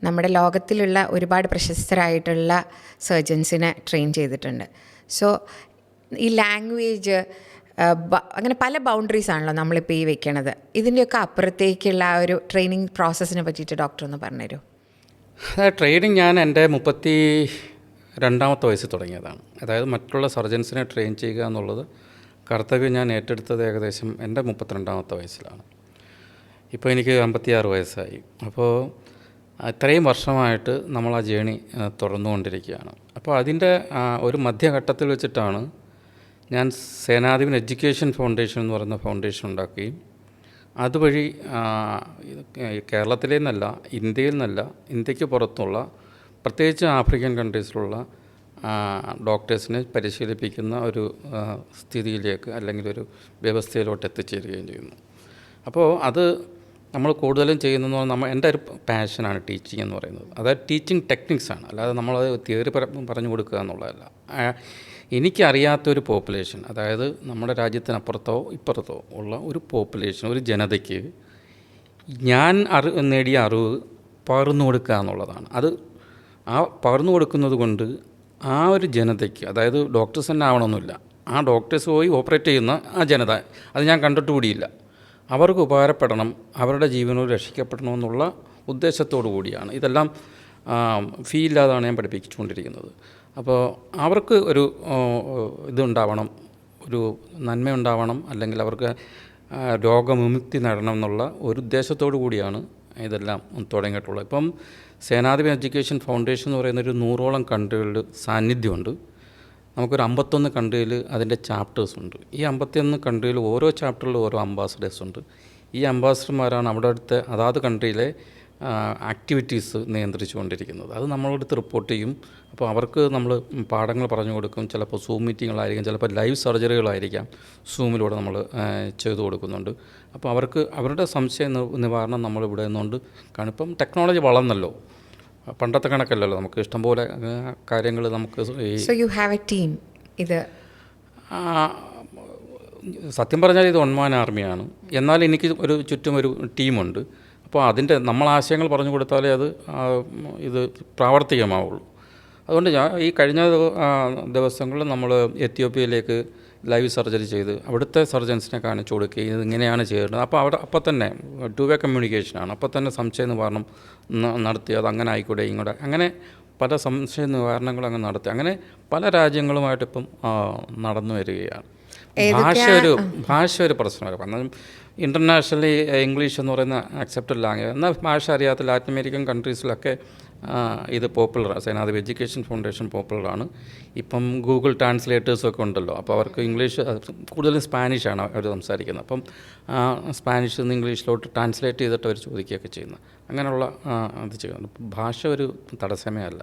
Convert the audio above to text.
നമ്മുടെ ലോകത്തിലുള്ള ഒരുപാട് പ്രശസ്തരായിട്ടുള്ള സർജൻസിനെ ട്രെയിൻ ചെയ്തിട്ടുണ്ട്. സോ ഈ ലാംഗ്വേജ് അങ്ങനെ പല ബൗണ്ടറീസ് ആണല്ലോ നമ്മളിപ്പോൾ ഈ വെക്കണത്. ഇതിൻ്റെയൊക്കെ അപ്പുറത്തേക്കുള്ള ആ ഒരു ട്രെയിനിങ് പ്രോസസ്സിനെ പറ്റിയിട്ട് ഡോക്ടർ ഒന്ന് പറഞ്ഞുതരുമോ? ട്രെയിനിങ് ഞാൻ എൻ്റെ 32ാമത്തെ വയസ്സിൽ തുടങ്ങിയതാണ്. അതായത് മറ്റുള്ള സർജൻസിനെ ട്രെയിൻ ചെയ്യുക എന്നുള്ളത് കർത്തവ്യം ഞാൻ ഏറ്റെടുത്തത് ഏകദേശം എൻ്റെ 32ാമത്തെ വയസ്സിലാണ്. ഇപ്പോൾ എനിക്ക് 56 വയസ്സായി. അപ്പോൾ ഇത്രയും വർഷമായിട്ട് നമ്മൾ ആ ജേണി തുടർന്നുകൊണ്ടിരിക്കുകയാണ്. അപ്പോൾ അതിൻ്റെ ഒരു മധ്യഘട്ടത്തിൽ വെച്ചിട്ടാണ് ഞാൻ സേനാധിപൻ എഡ്യൂക്കേഷൻ ഫൗണ്ടേഷൻ എന്ന് പറയുന്ന ഫൗണ്ടേഷൻ ഉണ്ടാക്കുകയും അതുവഴി കേരളത്തിലേ നിന്നല്ല, ഇന്ത്യയിൽ നിന്നല്ല, ഇന്ത്യക്ക് പുറത്തുള്ള പ്രത്യേകിച്ച് ആഫ്രിക്കൻ കൺട്രീസിലുള്ള ഡോക്ടേഴ്സിനെ പരിശീലിപ്പിക്കുന്ന ഒരു സ്ഥിതിയിലേക്ക് അല്ലെങ്കിൽ ഒരു വ്യവസ്ഥയിലോട്ട് എത്തിച്ചേരുകയും ചെയ്യുന്നു. അപ്പോൾ അത് നമ്മൾ കൂടുതലും ചെയ്യുന്നതെന്ന് എൻ്റെ ഒരു പാഷനാണ് ടീച്ചിങ് എന്ന് പറയുന്നത്. അതായത് ടീച്ചിങ് ടെക്നിക്സാണ്, അല്ലാതെ നമ്മളത് തിയറി പറഞ്ഞു കൊടുക്കുക എന്നുള്ളതല്ല. എനിക്കറിയാത്തൊരു പോപ്പുലേഷൻ, അതായത് നമ്മുടെ രാജ്യത്തിനപ്പുറത്തോ ഇപ്പുറത്തോ ഉള്ള ഒരു പോപ്പുലേഷൻ, ഒരു ജനതയ്ക്ക് ഞാൻ നേടിയ അറിവ് പകർന്നു കൊടുക്കുക എന്നുള്ളതാണ്. അത് ആ പകർന്നു കൊടുക്കുന്നത് കൊണ്ട് ആ ഒരു ജനതയ്ക്ക്, അതായത് ഡോക്ടേഴ്സ് തന്നെ ആവണമെന്നില്ല, ആ ഡോക്ടേഴ്സ് പോയി ഓപ്പറേറ്റ് ചെയ്യുന്ന ആ ജനത, അത് ഞാൻ കണ്ടിട്ടുകൂടിയില്ല, അവർക്ക് ഉപകാരപ്പെടണം, അവരുടെ ജീവനോട് രക്ഷിക്കപ്പെടണമെന്നുള്ള ഉദ്ദേശത്തോടു കൂടിയാണ് ഇതെല്ലാം. ഫീ ഇല്ലാതാണ് ഞാൻ പഠിപ്പിച്ചുകൊണ്ടിരിക്കുന്നത്. അപ്പോൾ അവർക്ക് ഒരു ഇതുണ്ടാവണം, ഒരു നന്മയുണ്ടാവണം, അല്ലെങ്കിൽ അവർക്ക് രോഗവിമുക്തി നേടണം എന്നുള്ള ഒരു ഉദ്ദേശത്തോടു കൂടിയാണ് ഇതെല്ലാം തുടങ്ങിയിട്ടുള്ളത്. ഇപ്പം സേനാധിപൻ എഡ്യൂക്കേഷൻ ഫൗണ്ടേഷൻ എന്ന് പറയുന്ന ഒരു 100ഓളം കൺട്രികളിൽ സാന്നിധ്യമുണ്ട്. നമുക്കൊരു 51 കൺട്രിയിൽ അതിൻ്റെ ചാപ്റ്റേഴ്സ് ഉണ്ട്. ഈ 51 കൺട്രിയിൽ ഓരോ ചാപ്റ്ററിലും ഓരോ അംബാസഡേഴ്സ് ഉണ്ട്. ഈ അംബാസഡർമാരാണ് അവിടെ അടുത്ത അതാത് കൺട്രിയിലെ ആക്ടിവിറ്റീസ് നിയന്ത്രിച്ചു കൊണ്ടിരിക്കുന്നത്. അത് നമ്മളടുത്ത് റിപ്പോർട്ട് ചെയ്യും. അപ്പോൾ അവർക്ക് നമ്മൾ പാഠങ്ങൾ പറഞ്ഞു കൊടുക്കും. ചിലപ്പോൾ സൂം മീറ്റിങ്ങുകളായിരിക്കും, ചിലപ്പോൾ ലൈവ് സർജറികളായിരിക്കാം സൂമിലൂടെ നമ്മൾ ചെയ്തു കൊടുക്കുന്നുണ്ട്. അപ്പോൾ അവർക്ക് അവരുടെ സംശയ നിവാരണം നമ്മൾ ഇവിടെ നിന്നുകൊണ്ട് കാണും. ഇപ്പം ടെക്നോളജി വളർന്നല്ലോ, പണ്ടത്തെ കണക്കല്ലല്ലോ, നമുക്ക് ഇഷ്ടംപോലെ കാര്യങ്ങൾ നമുക്ക് ഇത് സത്യം പറഞ്ഞാൽ ഇത് ഒൺമാൻ ആർമിയാണ്. എന്നാൽ എനിക്ക് ഒരു ചുറ്റും ഒരു ടീമുണ്ട്. അപ്പോൾ അതിൻ്റെ നമ്മൾ ആശയങ്ങൾ പറഞ്ഞു കൊടുത്താലേ അത് ഇത് പ്രാവർത്തികമാവുള്ളൂ. അതുകൊണ്ട് ഈ കഴിഞ്ഞ ദിവസങ്ങളിൽ നമ്മൾ എത്യോപ്യയിലേക്ക് ലൈവ് സർജറി ചെയ്ത് അവിടുത്തെ സർജൻസിനെ കാണിച്ചു കൊടുക്കുകയും ഇതിങ്ങനെയാണ് ചെയ്യേണ്ടത്. അപ്പോൾ അപ്പോൾ തന്നെ 2-വേ കമ്മ്യൂണിക്കേഷനാണ്. അപ്പോൾ തന്നെ സംശയ നിവാരണം നടത്തി, അത് അങ്ങനെ ആയിക്കൂടെ ഇങ്ങോട്ട്, അങ്ങനെ പല സംശയ നിവാരണങ്ങളും അങ്ങ് നടത്തി. അങ്ങനെ പല രാജ്യങ്ങളുമായിട്ട് ഇപ്പം നടന്നു വരികയാണ്. ഭാഷ ഒരു പ്രശ്നമാണ്. കാരണം ഇൻ്റർനാഷണലി ഇംഗ്ലീഷ് എന്ന് പറയുന്ന അക്സെപ്റ്റഡ് ലാംഗ്വേജ്, എന്നാൽ ഭാഷ അറിയാത്ത ലാറ്റിൻ അമേരിക്കൻ കൺട്രീസിലൊക്കെ ഇത് പോപ്പുലറാണ്. സേനാധിപൻ എഡ്യൂക്കേഷൻ ഫൗണ്ടേഷൻ പോപ്പുലറാണ്. ഇപ്പം ഗൂഗിൾ ട്രാൻസ്ലേറ്റേഴ്സൊക്കെ ഉണ്ടല്ലോ. അപ്പോൾ അവർക്ക് ഇംഗ്ലീഷ്, കൂടുതലും സ്പാനിഷാണ് അവർ സംസാരിക്കുന്നത്. അപ്പം സ്പാനിഷിൽ നിന്ന് ഇംഗ്ലീഷിലോട്ട് ട്രാൻസ്ലേറ്റ് ചെയ്തിട്ട് അവർ ചോദിക്കുകയൊക്കെ ചെയ്യുന്നത്. അങ്ങനെയുള്ള ഇത് ചെയ്യുന്നു. ഭാഷ ഒരു തടസ്സമേ അല്ല.